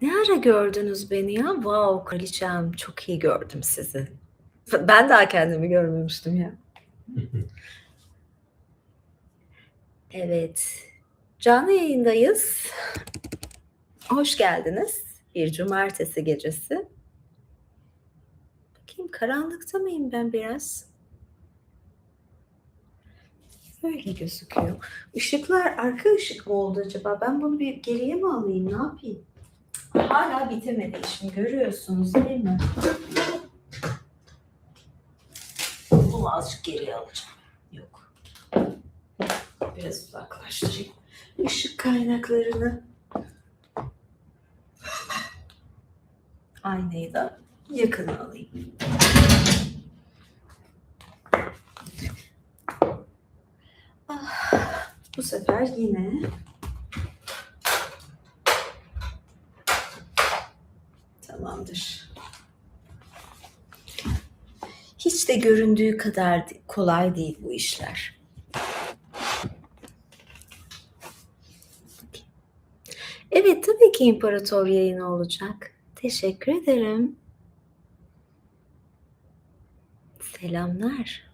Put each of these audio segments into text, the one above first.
Ne ara gördünüz beni ya? Wow, kraliçem, çok iyi gördüm sizi. Ben daha kendimi görmemiştim ya. Hı hı. Evet, canlı yayındayız. Hoş geldiniz. Bir cumartesi gecesi. Bakayım karanlıkta mıyım ben biraz? Böyle gözüküyor. Işıklar arka ışık mı oldu acaba? Ben bunu bir geriye mi alayım? Ne yapayım? Hala bitemedi işim. Görüyorsunuz değil mi? Bunu azıcık geriye alacağım. Yok. Biraz uzaklaştırayım. Işık kaynaklarını. Aynayı da yakına alayım. Ah, bu sefer yine tamamdır. Hiç de göründüğü kadar kolay değil bu işler. Evet, tabii ki imparator yayını olacak. Teşekkür ederim. Selamlar.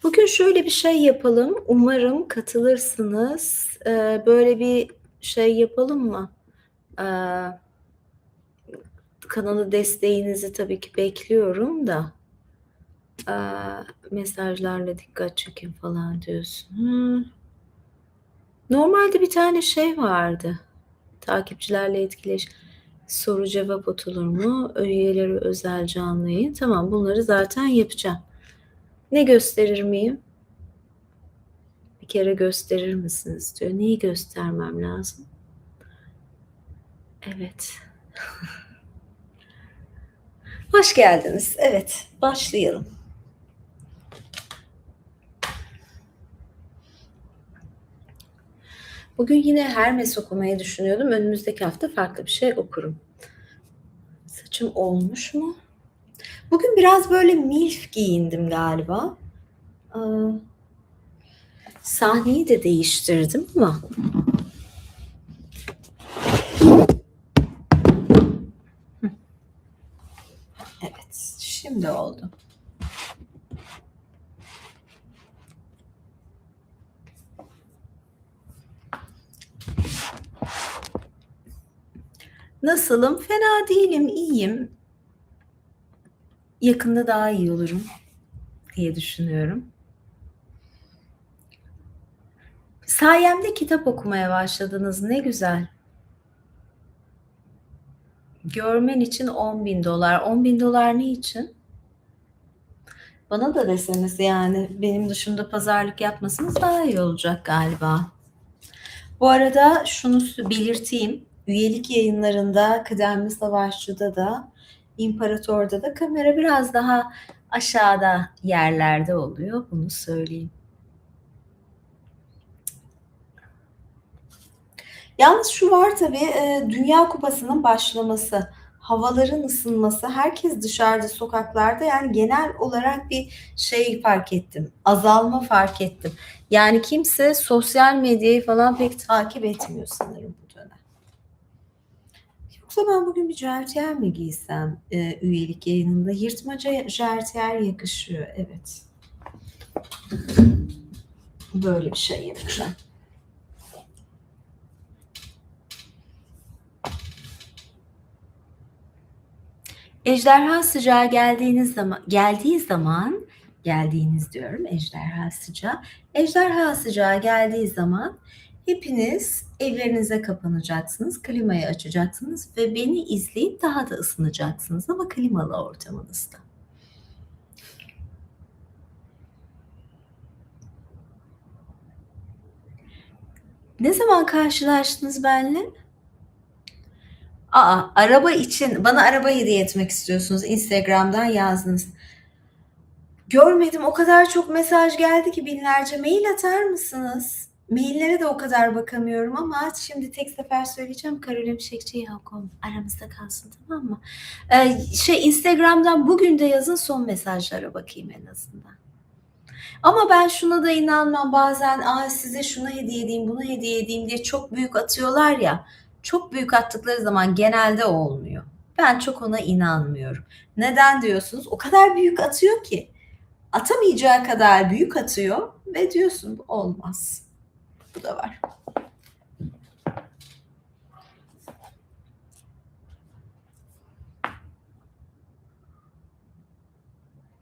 Bugün şöyle bir şey yapalım. Umarım katılırsınız. Böyle bir şey yapalım mı? Kanalı desteğinizi tabii ki bekliyorum da. Mesajlarla dikkat çekin falan diyorsun. Normalde bir tane şey vardı. Takipçilerle etkileş. Soru cevap atılır mı? Üyeleri özel canlı yayın. Tamam, bunları zaten yapacağım. Ne gösterir miyim? Bir kere gösterir misiniz diyor. Neyi göstermem lazım? Evet. Hoş geldiniz. Evet, başlayalım. Bugün yine Hermes okumayı düşünüyordum. Önümüzdeki hafta farklı bir şey okurum. Saçım olmuş mu? Bugün biraz böyle milf giyindim galiba. Sahneyi de değiştirdim ama. Evet, şimdi oldu. Nasılım? Fena değilim, iyiyim. Yakında daha iyi olurum diye düşünüyorum. Sayemde kitap okumaya başladınız. Ne güzel. Görmen için $10.000. $10.000 ne için? Bana da deseniz yani benim dışımda pazarlık yapmasınız daha iyi olacak galiba. Bu arada şunu belirteyim. Üyelik yayınlarında Kıdemli Savaşçı'da da İmparator'da da kamera biraz daha aşağıda yerlerde oluyor. Bunu söyleyeyim. Yalnız şu var tabii, Dünya Kupası'nın başlaması, havaların ısınması, herkes dışarıda sokaklarda, yani genel olarak bir şey fark ettim, azalma fark ettim. Yani kimse sosyal medyayı falan pek takip etmiyor sanırım bu dönem. Yoksa ben bugün bir jartiyer mi giysem üyelik yayınında? Yırtmaca jartiyer yakışıyor, evet. Böyle bir şey yapacağım. Ejderha sıcağı geldiğiniz diyorum, ejderha sıcağı. Ejderha sıcağı geldiği zaman hepiniz evlerinize kapanacaksınız, klimayı açacaksınız ve beni izleyip daha da ısınacaksınız ama klimalı ortamınızda. Ne zaman karşılaştınız benimle? Araba için bana araba hediye etmek istiyorsunuz. Instagram'dan yazdınız. Görmedim, o kadar çok mesaj geldi ki binlerce. Mail atar mısınız? Maillere de o kadar bakamıyorum ama şimdi tek sefer söyleyeceğim. karolimşekçi.com aramızda kalsın, tamam mı? Instagram'dan bugün de yazın, son mesajlara bakayım en azından. Ama ben şuna da inanmam, bazen size şunu hediye edeyim, bunu hediye edeyim diye çok büyük atıyorlar ya. Çok büyük attıkları zaman genelde olmuyor. Ben çok ona inanmıyorum. Neden diyorsunuz? O kadar büyük atıyor ki. Atamayacağı kadar büyük atıyor ve diyorsun bu olmaz. Bu da var.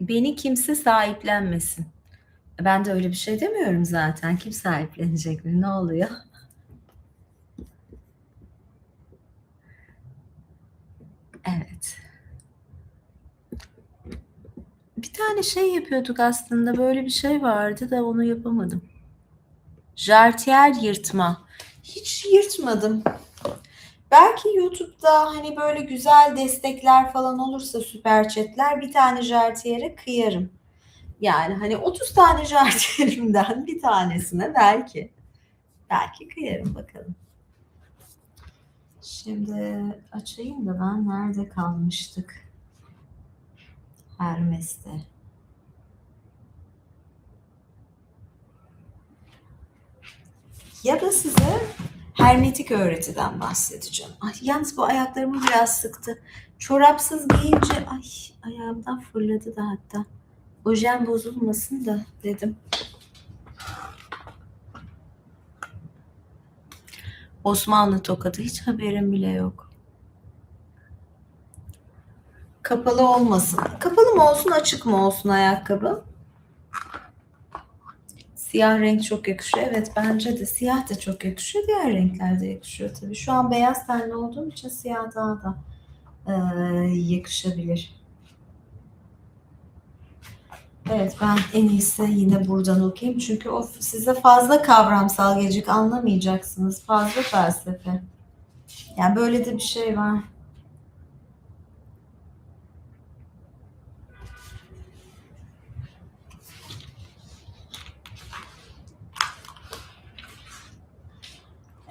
Beni kimse sahiplenmesin. Ben de öyle bir şey demiyorum zaten. Kim sahiplenecek beni? Ne oluyor? Evet. Bir tane şey yapıyorduk aslında. Böyle bir şey vardı da onu yapamadım. Jartiyer yırtma. Hiç yırtmadım. Belki YouTube'da hani böyle güzel destekler falan olursa süper chatler bir tane jartiyere kıyarım. Yani hani 30 tane jartiyerimden bir tanesine belki kıyarım bakalım. Şimdi açayım da ben nerede kalmıştık? Hermes'te. Ya da size hermetik öğretiden bahsedeceğim. Ay, yalnız bu ayaklarımı biraz sıktı. Çorapsız giyince ayağımdan fırladı da hatta. Ojem bozulmasın da dedim. Osmanlı tokadı hiç haberim bile yok. Kapalı olmasın. Kapalı mı olsun açık mı olsun ayakkabı? Siyah renk çok yakışıyor. Evet bence de siyah da çok yakışıyor. Diğer renkler de yakışıyor tabii. Şu an beyaz tenli olduğum için siyah daha da yakışabilir. Evet ben en iyisi yine buradan okuyayım. Çünkü o size fazla kavramsal gelecek anlamayacaksınız. Fazla felsefe. Yani böyle de bir şey var.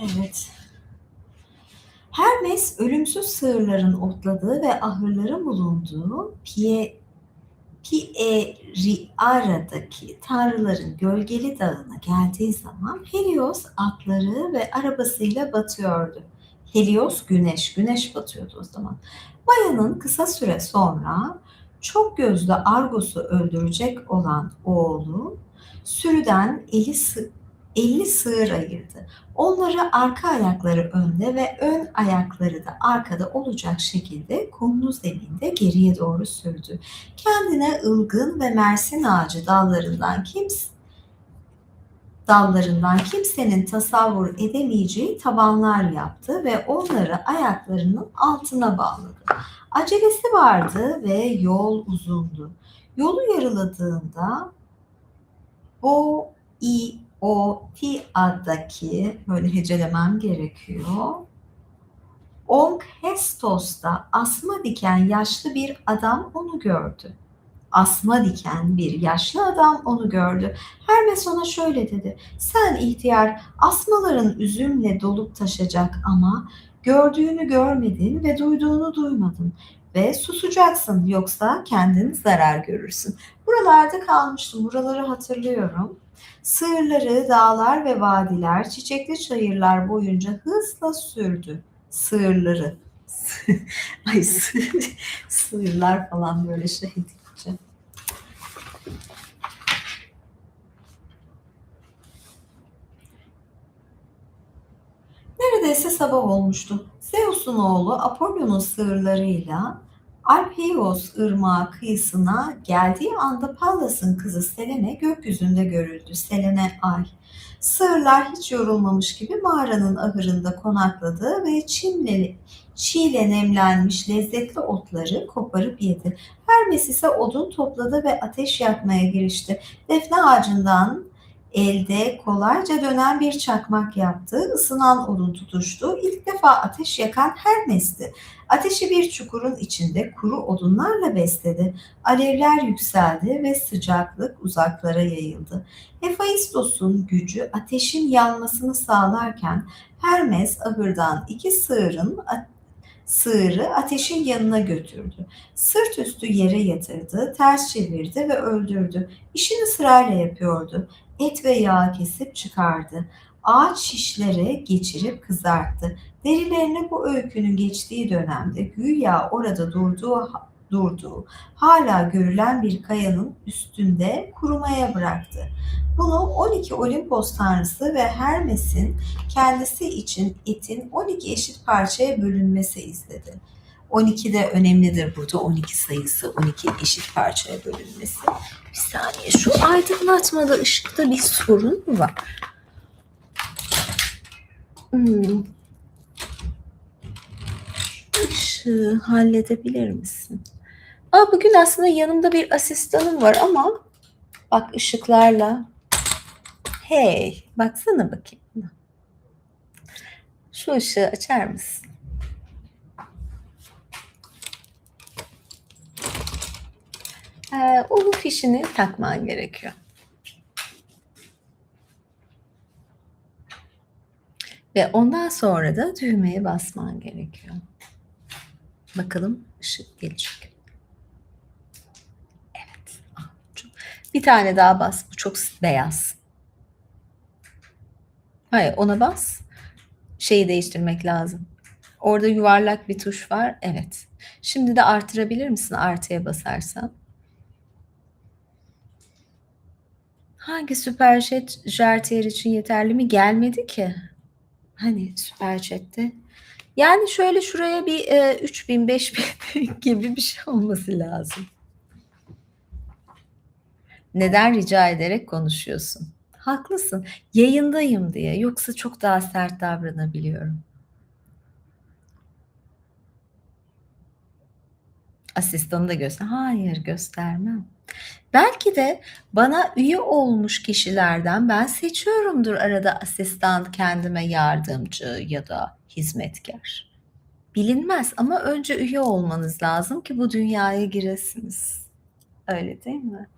Evet. Hermes ölümsüz sığırların otladığı ve ahırların bulunduğu Pieriara'daki tanrıların gölgeli dağına geldiği zaman Helios atları ve arabasıyla batıyordu. Helios güneş batıyordu o zaman. Maya'nın kısa süre sonra çok gözlü Argos'u öldürecek olan oğlu sürüden 50 sığır ayırdı. Onları arka ayakları önde ve ön ayakları da arkada olacak şekilde kumlu zeminde geriye doğru sürdü. Kendine ılgın ve mersin ağacı dallarından kimsenin tasavvur edemeyeceği tabanlar yaptı ve onları ayaklarının altına bağladı. Acelesi vardı ve yol uzundu. Yolu yarıladığında Boiotia'daki böyle hecelemem gerekiyor. Onkhestos'ta asma diken yaşlı bir adam onu gördü. Asma diken bir yaşlı adam onu gördü. Hermes ona şöyle dedi. Sen ihtiyar asmaların üzümle dolup taşacak ama gördüğünü görmedin ve duyduğunu duymadın. Ve susacaksın yoksa kendin zarar görürsün. Buralarda kalmıştım. Buraları hatırlıyorum. Sığırları dağlar ve vadiler, çiçekli çayırlar boyunca hızla sürdü. Sığırları. Ay sığırlar falan böyle şey diyeceğim. Neredeyse sabah olmuştu. Zeus'un oğlu Apollon'un sığırlarıyla Alpeios ırmağı kıyısına geldiği anda Pallas'ın kızı Selene gökyüzünde görüldü. Selene ay. Sığırlar hiç yorulmamış gibi mağaranın ahırında konakladı ve çiğle nemlenmiş lezzetli otları koparıp yedi. Hermes ise odun topladı ve ateş yakmaya girişti. Defne ağacından elde kolayca dönen bir çakmak yaptı, ısınan odun tutuştu. İlk defa ateş yakan Hermes'ti. Ateşi bir çukurun içinde kuru odunlarla besledi. Alevler yükseldi ve sıcaklık uzaklara yayıldı. Hephaistos'un gücü ateşin yanmasını sağlarken Hermes ahırdan iki sığırı ateşin yanına götürdü. Sırt üstü yere yatırdı, ters çevirdi ve öldürdü. İşini sırayla yapıyordu. Et ve yağ kesip çıkardı. Ağaç şişlere geçirip kızarttı. Derilerine bu öykünün geçtiği dönemde güya orada durduğu hala görülen bir kayanın üstünde kurumaya bıraktı. Bunu 12 Olimpos tanrısı ve Hermes'in kendisi için etin 12 eşit parçaya bölünmesi izledi. 12 de önemlidir burada, 12 sayısı, 12 eşit parçaya bölünmesi. Bir saniye, şu aydınlatmada, ışıkta bir sorun mu var? Işığı halledebilir misin? Bugün aslında yanımda bir asistanım var ama bak ışıklarla. Hey, baksana bakayım buna. Şu ışığı açar mısın? Onun fişini takman gerekiyor. Ve ondan sonra da düğmeye basman gerekiyor. Bakalım ışık gelecek. Evet. Bir tane daha bas. Bu çok beyaz. Hayır, ona bas. Şeyi değiştirmek lazım. Orada yuvarlak bir tuş var. Evet. Şimdi de artırabilir misin artıya basarsan? Hangi süperchat jartiyer için yeterli mi? Gelmedi ki. Hani süperchatte. Yani şöyle şuraya bir 3000 5000 gibi bir şey olması lazım. Neden rica ederek konuşuyorsun? Haklısın. Yayındayım diye. Yoksa çok daha sert davranabiliyorum. Asistanı da göster. Hayır, göstermem. Belki de bana üye olmuş kişilerden ben seçiyorumdur arada asistan, kendime yardımcı ya da hizmetkar. Bilinmez ama önce üye olmanız lazım ki bu dünyaya giresiniz. Öyle değil mi?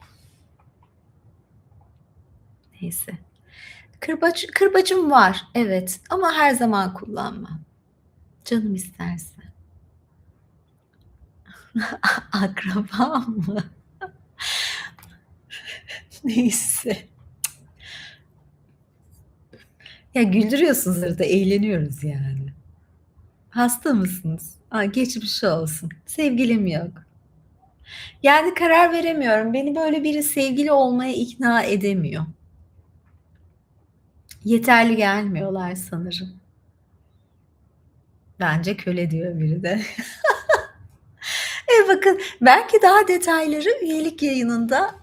Neyse. Kırbacım var, evet, ama her zaman kullanmam. Canım isterse. Akraba mı? Neyse. Ya güldürüyorsunuz arada, eğleniyoruz yani. Hasta mısınız? Geçmiş olsun. Sevgilim yok. Yani karar veremiyorum. Beni böyle biri sevgili olmaya ikna edemiyor. Yeterli gelmiyorlar sanırım. Bence köle diyor biri de. Bakın belki daha detayları üyelik yayınında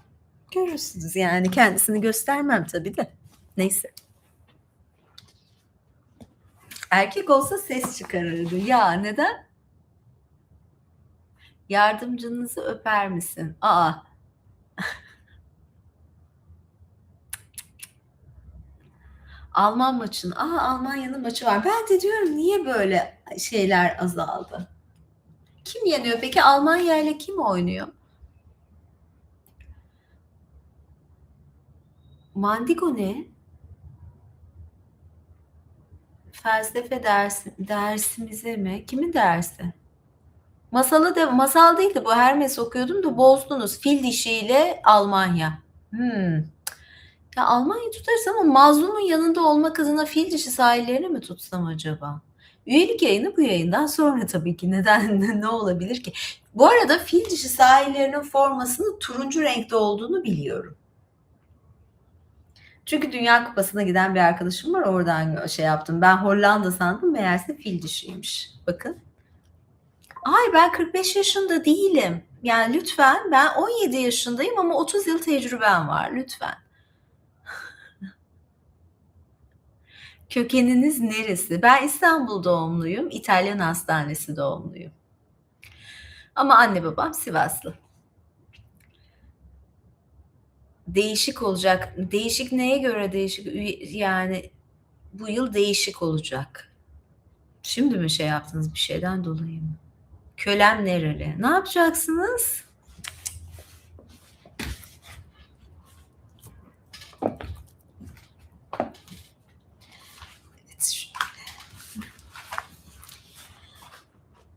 görürsünüz. Yani kendisini göstermem tabii de. Neyse. Erkek olsa ses çıkarırdı. Ya neden? Yardımcınızı öper misin? Alman maçın. Almanya'nın maçı var. Ben de diyorum niye böyle şeyler azaldı? Kim yeniyor peki? Almanya ile kim oynuyor? Mandigo ne? Felsefe dersimize mi? Kimin dersi? Masal değildi bu. Hermes okuyordum da bozdunuz. Fil dişiyle Almanya. Ya Almanya tutarız ama mazlumun yanında olmak adına fil dişi sahillerini mi tutsam acaba? Üyelik yayını bu yayından sonra tabii ki. Neden? Ne olabilir ki? Bu arada fil dişi sahillerinin formasının turuncu renkte olduğunu biliyorum. Çünkü Dünya Kupası'na giden bir arkadaşım var. Oradan şey yaptım. Ben Hollanda sandım. Meğerse fil dişiymiş. Bakın. Ay ben 45 yaşında değilim. Yani lütfen, ben 17 yaşındayım ama 30 yıl tecrübem var. Lütfen. Kökeniniz neresi? Ben İstanbul doğumluyum. İtalyan hastanesi doğumluyum. Ama anne babam Sivaslı. Değişik olacak. Değişik neye göre değişik? Yani bu yıl değişik olacak. Şimdi mi şey yaptınız, bir şeyden dolayı mı? Kölem nereli? Ne yapacaksınız?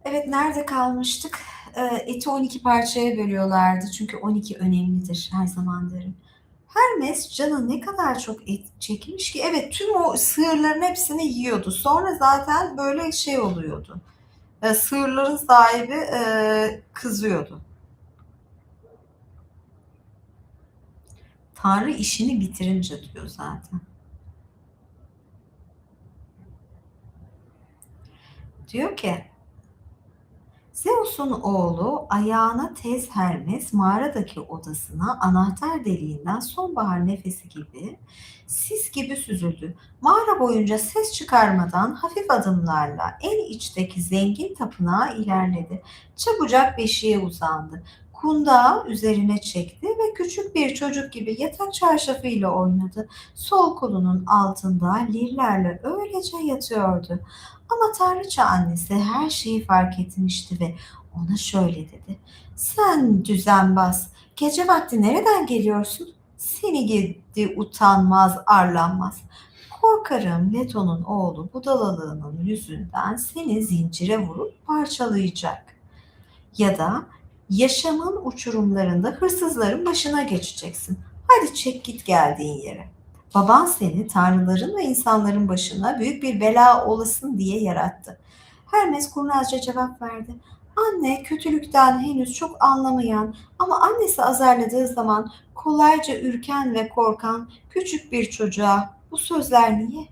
Evet, nerede kalmıştık? Eti 12 parçaya bölüyorlardı. Çünkü 12 önemlidir, her zaman derim. Hermes canı ne kadar çok et çekmiş ki evet tüm o sığırların hepsini yiyordu. Sonra zaten böyle şey oluyordu. Sığırların sahibi kızıyordu. Tanrı işini bitirince diyor zaten. Diyor ki Zeus'un oğlu ayağına tez Hermes mağaradaki odasına anahtar deliğinden sonbahar nefesi gibi sis gibi süzüldü. Mağara boyunca ses çıkarmadan hafif adımlarla en içteki zengin tapınağa ilerledi. Çabucak beşiğe uzandı. Kundağı üzerine çekti ve küçük bir çocuk gibi yatak çarşafıyla oynadı. Sol kolunun altında lirlerle öylece yatıyordu. Ama tanrıça annesi her şeyi fark etmişti ve ona şöyle dedi. Sen düzenbaz, gece vakti nereden geliyorsun? Seni gidi utanmaz, arlanmaz. Korkarım Leto'nun oğlu budalalığının yüzünden seni zincire vurup parçalayacak. Ya da yaşamın uçurumlarında hırsızların başına geçeceksin. Hadi çek git geldiğin yere. Baban seni tanrıların ve insanların başına büyük bir bela olasın diye yarattı. Hermes kurnazca cevap verdi. Anne kötülükten henüz çok anlamayan ama annesi azarladığı zaman kolayca ürken ve korkan küçük bir çocuğa bu sözler niye?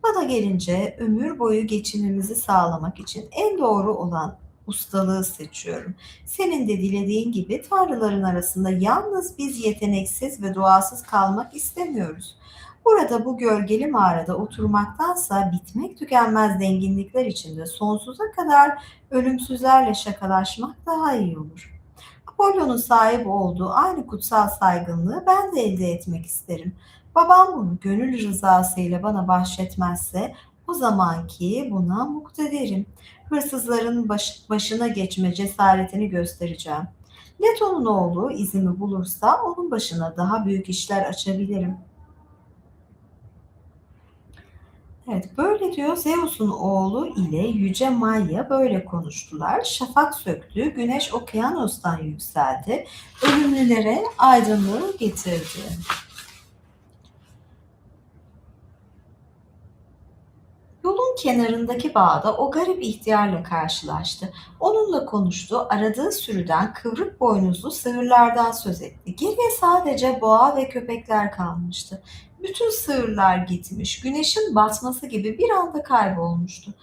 Bana gelince ömür boyu geçimimizi sağlamak için en doğru olan ustalığı seçiyorum. Senin de dilediğin gibi tanrıların arasında yalnız biz yeteneksiz ve duasız kalmak istemiyoruz. Burada bu gölgeli mağarada oturmaktansa bitmek tükenmez zenginlikler içinde sonsuza kadar ölümsüzlerle şakalaşmak daha iyi olur. Apollo'nun sahip olduğu aynı kutsal saygınlığı ben de elde etmek isterim. Babam bunu gönül rızasıyla bana bahşetmezse o zamanki buna muktedirim. Hırsızların başına geçme cesaretini göstereceğim. Leto'nun oğlu izimi bulursa onun başına daha büyük işler açabilirim. Evet, böyle diyor Zeus'un oğlu ile Yüce Maia böyle konuştular. Şafak söktü, güneş okyanustan yükseldi, ölümlülere aydınlığı getirdi. Yolun kenarındaki bağda o garip ihtiyarla karşılaştı. Onunla konuştu, aradığı sürüden kıvrık boynuzlu sığırlardan söz etti. Geriye sadece boğa ve köpekler kalmıştı. Bütün sığırlar gitmiş, güneşin batması gibi bir anda kaybolmuştu.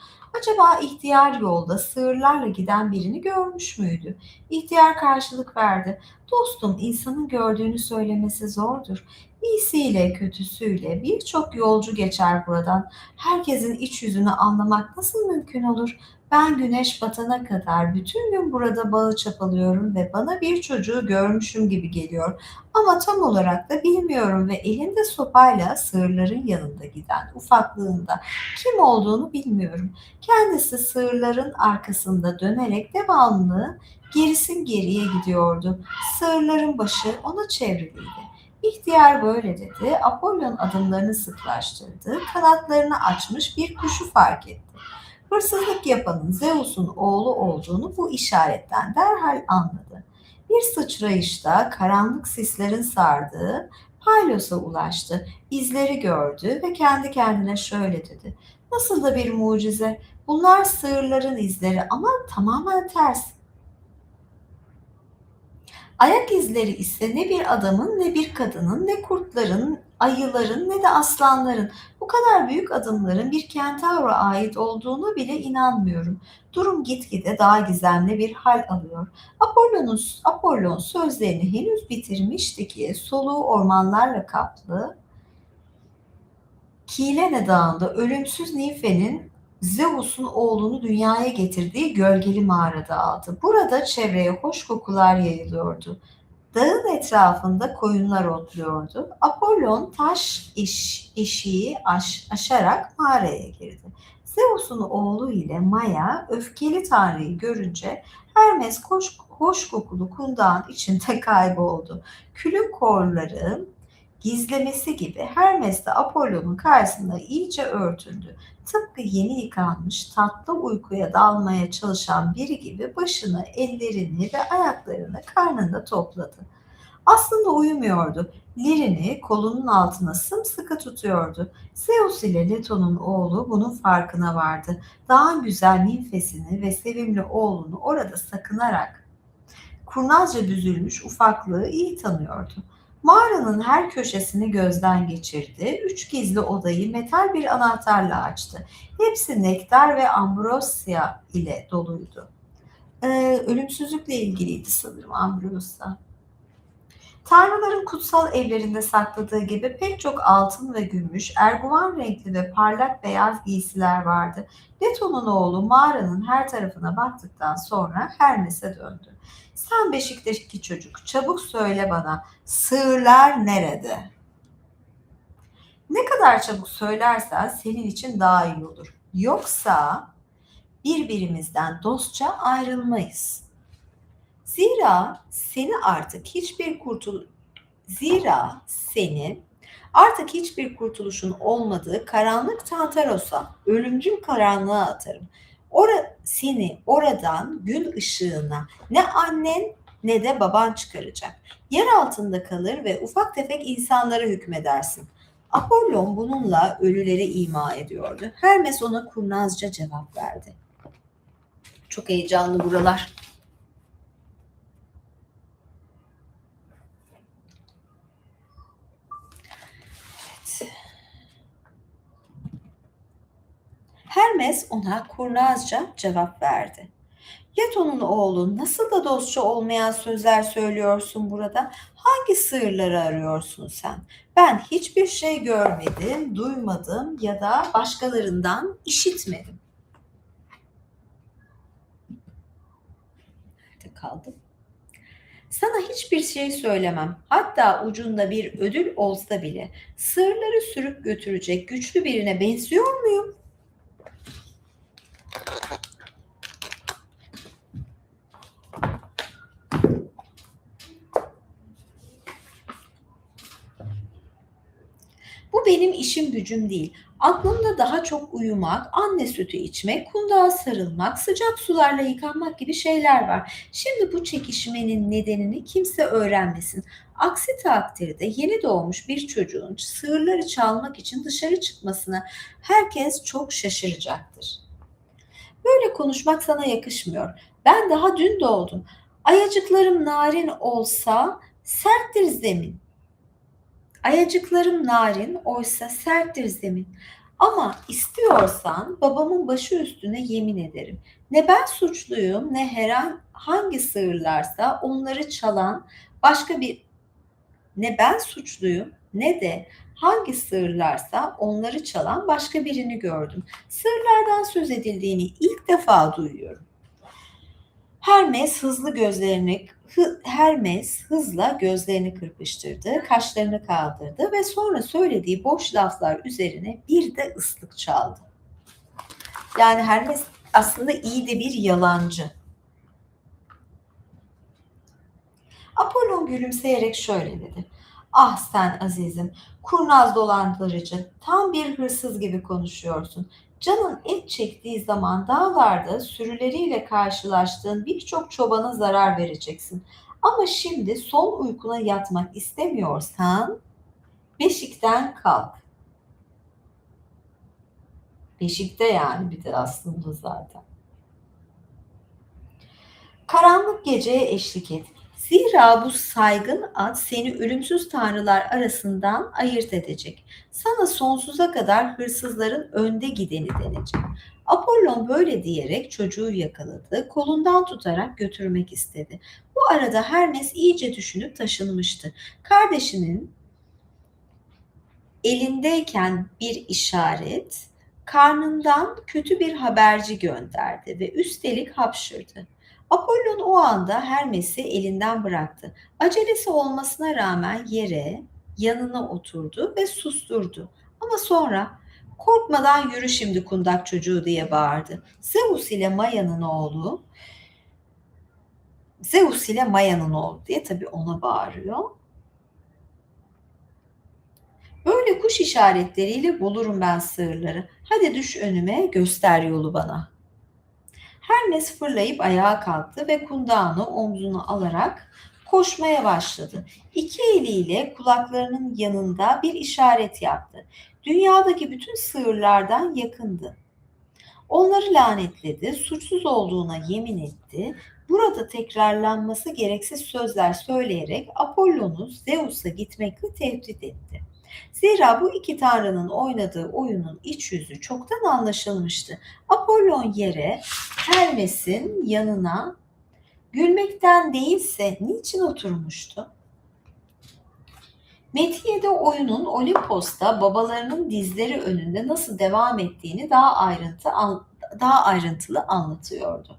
Acaba ihtiyar yolda sığırlarla giden birini görmüş müydü? İhtiyar karşılık verdi. Dostum, insanın gördüğünü söylemesi zordur. İyisiyle kötüsüyle birçok yolcu geçer buradan. Herkesin iç yüzünü anlamak nasıl mümkün olur? Ben güneş batana kadar bütün gün burada bağı çapalıyorum ve bana bir çocuğu görmüşüm gibi geliyor. Ama tam olarak da bilmiyorum ve elinde sopayla sığırların yanında giden ufaklığında kim olduğunu bilmiyorum. Kendisi sığırların arkasında dönerek devamlı gerisin geriye gidiyordu. Sığırların başı ona çevriliydi. İhtiyar böyle dedi. Apollon adımlarını sıklaştırdı. Kanatlarını açmış bir kuşu fark etti. Hırsızlık yapanın Zeus'un oğlu olduğunu bu işaretten derhal anladı. Bir sıçrayışta karanlık sislerin sardığı Paylos'a ulaştı. İzleri gördü ve kendi kendine şöyle dedi. Nasıl da bir mucize. Bunlar sığırların izleri ama tamamen ters. Ayak izleri ise ne bir adamın, ne bir kadının, ne kurtların, ayıların, ne de aslanların. Bu kadar büyük adımların bir kentaura ait olduğuna bile inanmıyorum. Durum gitgide daha gizemli bir hal alıyor. Apollon sözlerini henüz bitirmişti ki soluğu ormanlarla kaplı Kilene Dağı'nda ölümsüz Nimfe'nin Zeus'un oğlunu dünyaya getirdiği gölgeli mağarada aldı. Burada çevreye hoş kokular yayılıyordu. Dağın etrafında koyunlar otluyordu. Apollon eşiği aşarak mağaraya girdi. Zeus'un oğlu ile Maya öfkeli tanrıyı görünce Hermes hoş kokulu kundağın içinde kayboldu. Külün korları gizlemesi gibi Hermes de Apollon'un karşısında iyice örtündü. Tıpkı yeni yıkanmış tatlı uykuya dalmaya çalışan biri gibi başını, ellerini ve ayaklarını karnında topladı. Aslında uyumuyordu. Lirin'i kolunun altına sımsıkı tutuyordu. Zeus ile Leto'nun oğlu bunun farkına vardı. Dağın güzel ninfesini ve sevimli oğlunu orada sakınarak kurnazca büzülmüş ufaklığı iyi tanıyordu. Mağaranın her köşesini gözden geçirdi. Üç gizli odayı metal bir anahtarla açtı. Hepsi nektar ve ambrosya ile doluydu. Ölümsüzlükle ilgiliydi sanırım ambrosya. Tanrıların kutsal evlerinde sakladığı gibi pek çok altın ve gümüş, erguvan renkli ve parlak beyaz giysiler vardı. Leto'nun oğlu mağaranın her tarafına baktıktan sonra Hermes'e döndü. Sen Beşik'teki çocuk, çabuk söyle bana, sığırlar nerede? Ne kadar çabuk söylersen senin için daha iyi olur. Yoksa birbirimizden dostça ayrılmayız. Zira seni artık hiçbir kurtul Zira seni artık hiçbir kurtuluşun olmadığı karanlık Tantaros'a, ölümcül karanlığa atarım. Seni oradan gün ışığına ne annen ne de baban çıkaracak. Yer altında kalır ve ufak tefek insanlara hükmedersin. Apollon bununla ölüleri ima ediyordu. Hermes ona kurnazca cevap verdi. Çok heyecanlı buralar. Hermes ona kurnazca cevap verdi. Leto'nun oğlu nasıl da dostça olmayan sözler söylüyorsun burada? Hangi sığırları arıyorsun sen? Ben hiçbir şey görmedim, duymadım ya da başkalarından işitmedim. Nerede kaldım? Sana hiçbir şey söylemem. Hatta ucunda bir ödül olsa bile sığırları sürüp götürecek güçlü birine benziyor muyum? Bu benim işim gücüm değil. Aklımda daha çok uyumak, anne sütü içmek, kundağa sarılmak, sıcak sularla yıkanmak gibi şeyler var. Şimdi bu çekişmenin nedenini kimse öğrenmesin. Aksi takdirde yeni doğmuş bir çocuğun sığırları çalmak için dışarı çıkmasına herkes çok şaşıracaktır. Böyle konuşmak sana yakışmıyor. Ben daha dün doğdum. Ayacıklarım narin olsa serttir zemin. Ayacıklarım narin, oysa serttir zemin. Ama istiyorsan babamın başı üstüne yemin ederim. Ne ben suçluyum ne hangi sığırlarsa onları çalan başka bir ne ben suçluyum ne de hangi sığırlarsa onları çalan başka birini gördüm. Sığırlardan söz edildiğini ilk defa duyuyorum. Hermes hızla gözlerini kırpıştırdı, kaşlarını kaldırdı ve sonra söylediği boş laflar üzerine bir de ıslık çaldı. Yani Hermes aslında iyi de bir yalancı. Apollon gülümseyerek şöyle dedi. Ah sen azizim, kurnaz dolandırıcı, tam bir hırsız gibi konuşuyorsun. Canın et çektiği zaman dağlarda sürüleriyle karşılaştığın birçok çobana zarar vereceksin. Ama şimdi son uykuna yatmak istemiyorsan beşikten kalk. Beşikte yani bir de aslında zaten. Karanlık geceye eşlik et. Zira bu saygın at seni ölümsüz tanrılar arasından ayırt edecek. Sana sonsuza kadar hırsızların önde gideni denecek. Apollon böyle diyerek çocuğu yakaladı, kolundan tutarak götürmek istedi. Bu arada Hermes iyice düşünüp taşınmıştı. Kardeşinin elindeyken bir işaret, karnından kötü bir haberci gönderdi ve üstelik hapşırdı. Apollon o anda Hermes'i elinden bıraktı. Acelesi olmasına rağmen yere, yanına oturdu ve susturdu. Ama sonra korkmadan yürü şimdi kundak çocuğu diye bağırdı. Zeus ile Maya'nın oğlu diye tabii ona bağırıyor. Böyle kuş işaretleriyle bulurum ben sığırları. Hadi düş önüme, göster yolu bana. Hermes fırlayıp ayağa kalktı ve kundağını omzuna alarak Koşmaya başladı. İki eliyle kulaklarının yanında bir işaret yaptı. Dünyadaki bütün sığırlardan yakındı. Onları lanetledi, suçsuz olduğuna yemin etti. Burada tekrarlanması gereksiz sözler söyleyerek Apollon'u Zeus'a gitmekle tehdit etti. Zira bu iki tanrının oynadığı oyunun iç yüzü çoktan anlaşılmıştı. Apollon yere, Hermes'in yanına gülmekten değilse niçin oturmuştu? Metiye'de oyunun Olimpos'ta babalarının dizleri önünde nasıl devam ettiğini daha ayrıntılı anlatıyordu.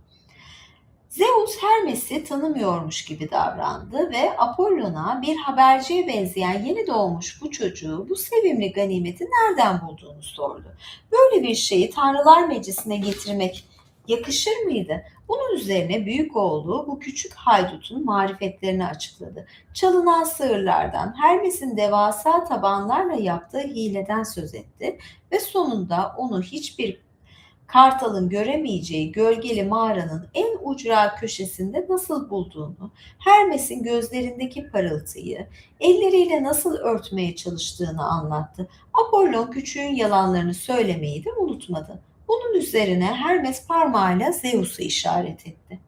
Zeus Hermes'i tanımıyormuş gibi davrandı ve Apollon'a bir haberciye benzeyen yeni doğmuş bu çocuğu bu sevimli ganimeti nereden bulduğunu sordu. Böyle bir şeyi Tanrılar Meclisi'ne getirmek yakışır mıydı? Bunun üzerine büyük oğlu bu küçük haydutun marifetlerini açıkladı. Çalınan sığırlardan, Hermes'in devasa tabanlarla yaptığı hileden söz etti ve sonunda onu hiçbir Kartal'ın göremeyeceği gölgeli mağaranın en ucra köşesinde nasıl bulduğunu, Hermes'in gözlerindeki parıltıyı, elleriyle nasıl örtmeye çalıştığını anlattı. Apollon küçüğün yalanlarını söylemeyi de unutmadı. Bunun üzerine Hermes parmağıyla Zeus'u işaret etti.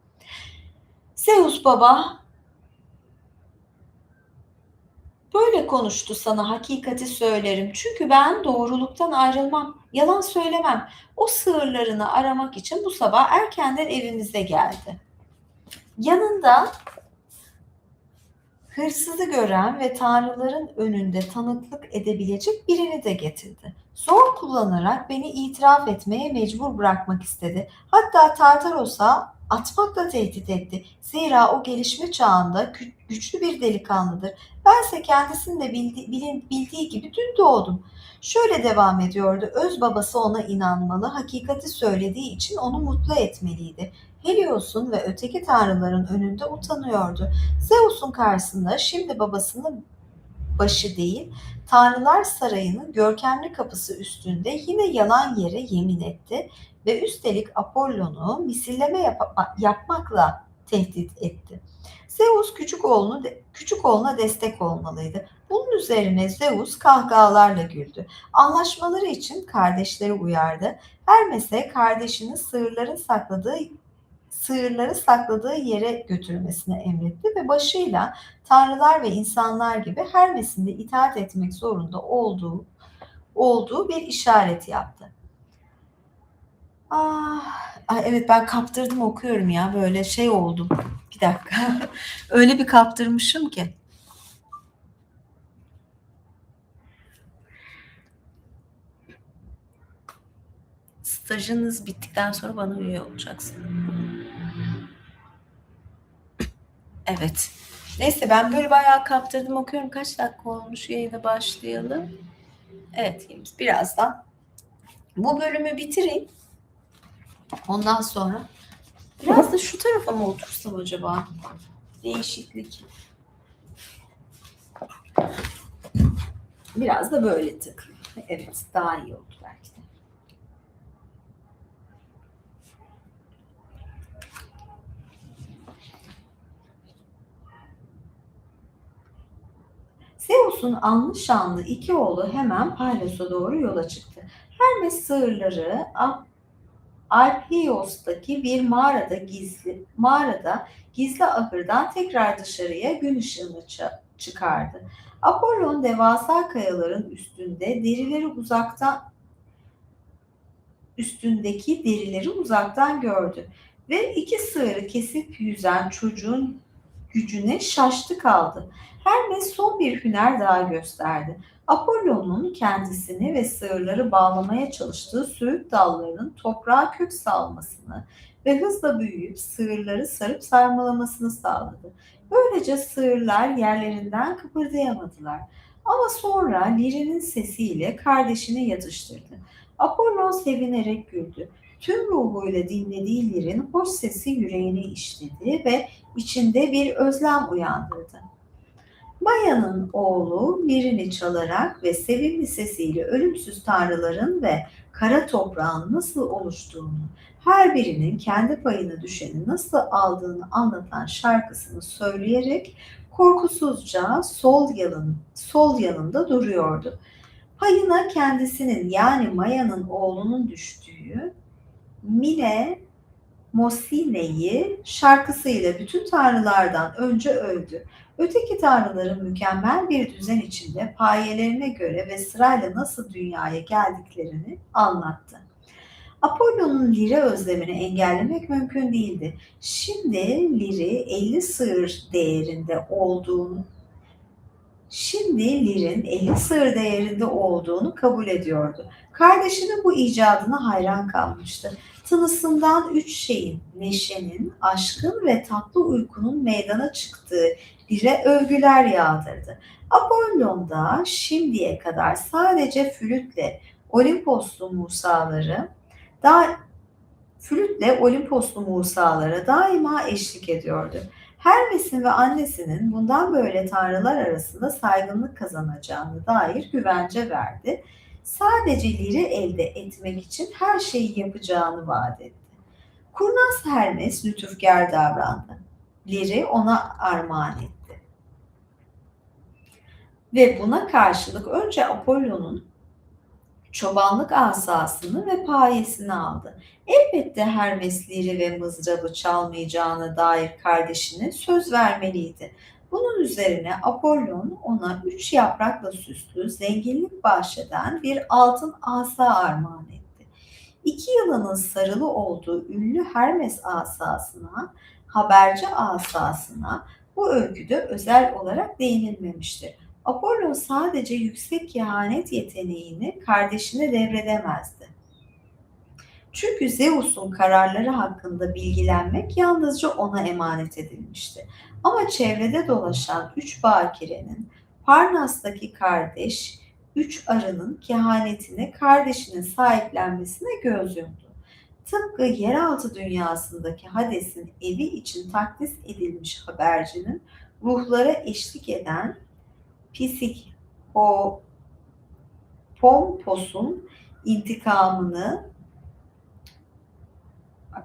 Zeus baba, böyle konuştu, sana hakikati söylerim. Çünkü ben doğruluktan ayrılmam, yalan söylemem. O sığırlarını aramak için bu sabah erkenden evimize geldi. Yanında hırsızı gören ve tanrıların önünde tanıklık edebilecek birini de getirdi. Zor kullanarak beni itiraf etmeye mecbur bırakmak istedi. Hatta Tartaros'a atmakla tehdit etti. Zira o gelişme çağında güçlü bir delikanlıdır. Bense kendisinin de bildiği gibi dün doğdum. Şöyle devam ediyordu. Öz babası ona inanmalı, hakikati söylediği için onu mutlu etmeliydi. Helios'un ve öteki tanrıların önünde utanıyordu. Zeus'un karşısında şimdi babasının başı değil, Tanrılar Sarayı'nın görkemli kapısı üstünde yine yalan yere yemin etti ve üstelik Apollon'u yapmakla tehdit etti. Zeus küçük oğluna destek olmalıydı. Bunun üzerine Zeus kahkahalarla güldü. Anlaşmaları için kardeşleri uyardı. Hermes'e kardeşinin sığırları sakladığı yere götürmesini emretti ve başıyla tanrılar ve insanlar gibi Hermes'in de itaat etmek zorunda olduğu bir işaret yaptı. Evet, ben kaptırdım okuyorum ya, böyle şey oldum. Bir dakika. Öyle bir kaptırmışım ki. Stajınız bittikten sonra bana üye olacaksın. Evet. Neyse, ben böyle bayağı kaptırdım okuyorum. Kaç dakika olmuş yayına başlayalım? Evet, birazdan bu bölümü bitireyim. Ondan sonra biraz da şu tarafa mı otursam acaba? Değişiklik. Biraz da böyle tık. Evet, daha iyi oldu belki de. Zeus'un anlı şanlı iki oğlu hemen Paylos'a doğru yola çıktı. Hermes sığırları Alpios'taki bir mağarada gizli ahırdan tekrar dışarıya gün ışığını çıkardı. Apollon devasa kayaların üstündeki derileri uzaktan gördü ve iki sığırı kesip yüzen çocuğun gücüne şaştı kaldı. Hermes son bir hüner daha gösterdi. Apollon'un kendisini ve sığırları bağlamaya çalıştığı söğüt dallarının toprağa kök salmasını ve hızla büyüyüp sığırları sarıp sarmalamasını sağladı. Böylece sığırlar yerlerinden kıpırdayamadılar. Ama sonra Lirinin sesiyle kardeşini yatıştırdı. Apollon sevinerek güldü. Tüm ruhuyla dinlediği Lir'in hoş sesi yüreğine işledi ve içinde bir özlem uyandırdı. Maya'nın oğlu lirini çalarak ve sevimli sesiyle ölümsüz tanrıların ve kara toprağın nasıl oluştuğunu, her birinin kendi payına düşeni nasıl aldığını anlatan şarkısını söyleyerek korkusuzca sol yanında duruyordu. Payına kendisinin yani Maya'nın oğlunun düştüğü Mine Mosine'yi şarkısıyla bütün tanrılardan önce övdü. Öteki tanrıların mükemmel bir düzen içinde payelerine göre ve sırayla nasıl dünyaya geldiklerini anlattı. Apollon'un lire özlemini engellemek mümkün değildi. Şimdi liri 50 sığır değerinde olduğunu Şimdi lirin 50 sığır değerinde olduğunu kabul ediyordu. Kardeşinin bu icadına hayran kalmıştı. Tılısından üç şeyin, neşenin, aşkın ve tatlı uykunun meydana çıktığı lire övgüler yağdırdı. Apollon da şimdiye kadar sadece Olimposlu Musaları da Olimposlu Musalara daima eşlik ediyordu. Hermes'in ve annesinin bundan böyle tanrılar arasında saygınlık kazanacağına dair güvence verdi. Sadece liri elde etmek için her şeyi yapacağını vaat etti. Kurnaz Hermes lütufkar davrandı. Liri ona armağan etti. Ve buna karşılık önce Apollon'un çobanlık asasını ve payesini aldı. Elbette Hermesleri ve mızrabı çalmayacağına dair kardeşine söz vermeliydi. Bunun üzerine Apollon ona 3 yaprakla süslü, zenginlik bahşeden bir altın asa armağan etti. 2 yılanın sarılı olduğu ünlü Hermes asasına, haberci asasına bu öyküde özel olarak değinilmemiştir. Apollo sadece yüksek kehanet yeteneğini kardeşine devredemezdi. Çünkü Zeus'un kararları hakkında bilgilenmek yalnızca ona emanet edilmişti. Ama çevrede dolaşan üç bakirenin, Parnas'taki kardeş, üç arının kehanetini kardeşinin sahiplenmesine göz yumdu. Tıpkı yeraltı dünyasındaki Hades'in evi için takdis edilmiş habercinin ruhlara eşlik eden Psikopompos'un intikamını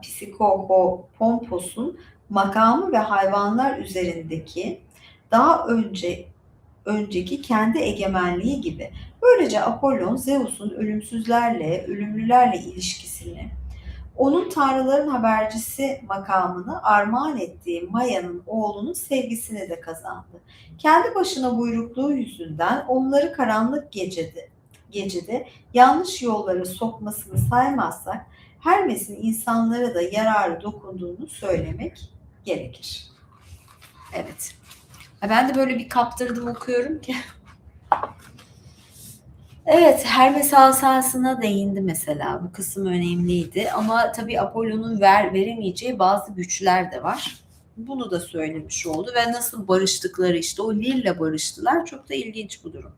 Psikopompos'un makamı ve hayvanlar üzerindeki daha önceki kendi egemenliği gibi. Böylece Apollon Zeus'un ölümlülerle ilişkisini, onun tanrıların habercisi makamını armağan ettiği Maya'nın oğlunun sevgisini de kazandı. Kendi başına buyrukluğu yüzünden onları karanlık gecede yanlış yollara sokmasını saymazsak, Hermes'in insanlara da yararı dokunduğunu söylemek gerekir. Evet. Ben de böyle bir kaptırdım okuyorum ki. Evet, Hermes asasına değindi mesela. Bu kısım önemliydi. Ama tabii Apollon'un veremeyeceği bazı güçler de var. Bunu da söylemiş oldu ve nasıl barıştıkları, işte o Lir'le barıştılar. Çok da ilginç bu durum.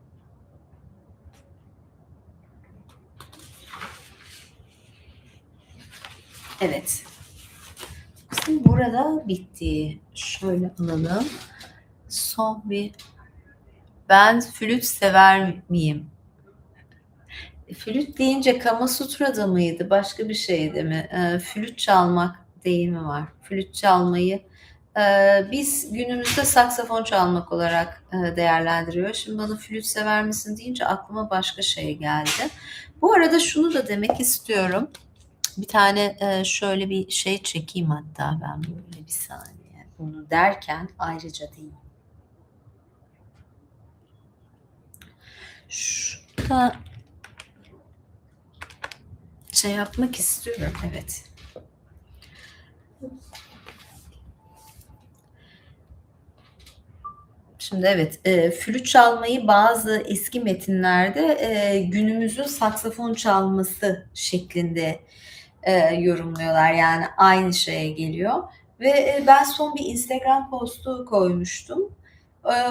Evet. Kısım burada bitti. Şöyle alalım. Son bir. Ben flüt sever miyim? Flüt deyince Kamasutra'da mıydı? Başka bir şeydi mi? Flüt çalmak deyimi var. Flüt çalmayı biz günümüzde saksafon çalmak olarak değerlendiriyor. Şimdi bana flüt sever misin deyince aklıma başka şey geldi. Bu arada şunu da demek istiyorum. Bir tane şöyle bir şey çekeyim hatta ben böyle bir saniye. Bunu derken ayrıca değil. Şurada şey yapmak istiyorum. Evet. Şimdi evet, flüt çalmayı bazı eski metinlerde günümüzün saksafon çalması şeklinde yorumluyorlar. Yani aynı şeye geliyor. Ve ben son bir Instagram postu koymuştum.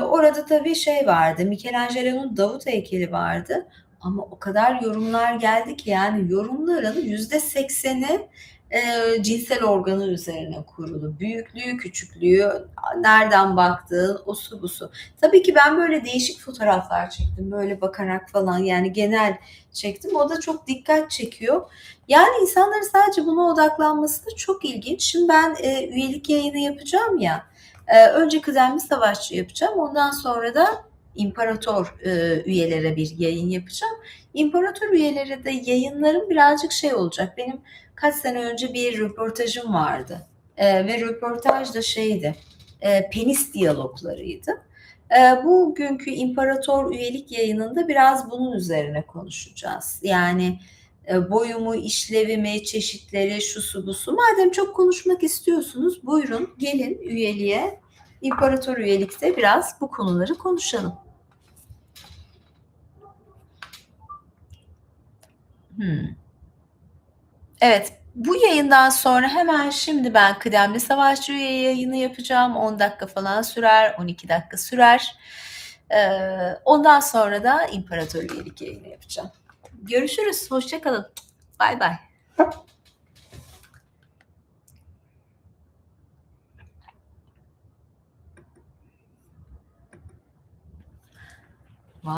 Orada tabii şey vardı, Michelangelo'nun Davut heykeli vardı. Ama o kadar yorumlar geldi ki yani yorumların %80'i Cinsel organı üzerine kurulu. Büyüklüğü, küçüklüğü, nereden baktığın, osu busu. Tabii ki ben böyle değişik fotoğraflar çektim. Böyle bakarak falan, yani genel çektim. O da çok dikkat çekiyor. Yani insanların sadece buna odaklanması da çok ilginç. Şimdi ben üyelik yayını yapacağım ya. Önce kıdemli savaşçı yapacağım. Ondan sonra da imparator üyelere bir yayın yapacağım. İmparator üyelere de yayınlarım birazcık şey olacak. Benim kaç sene önce bir röportajım vardı. Ve röportaj da şeydi, penis diyaloglarıydı. Bugünkü imparator üyelik yayınında biraz bunun üzerine konuşacağız. Yani boyumu, işlevimi, çeşitleri, şusu busu. Madem çok konuşmak istiyorsunuz, buyurun gelin üyeliğe. İmparator üyelikte biraz bu konuları konuşalım. Evet, bu yayından sonra hemen şimdi ben kıdemli savaşçı üye yayını yapacağım. 10 dakika falan sürer, 12 dakika sürer. Ondan sonra da imparator üyelik yayını yapacağım. Görüşürüz, hoşça kalın. Bay bay.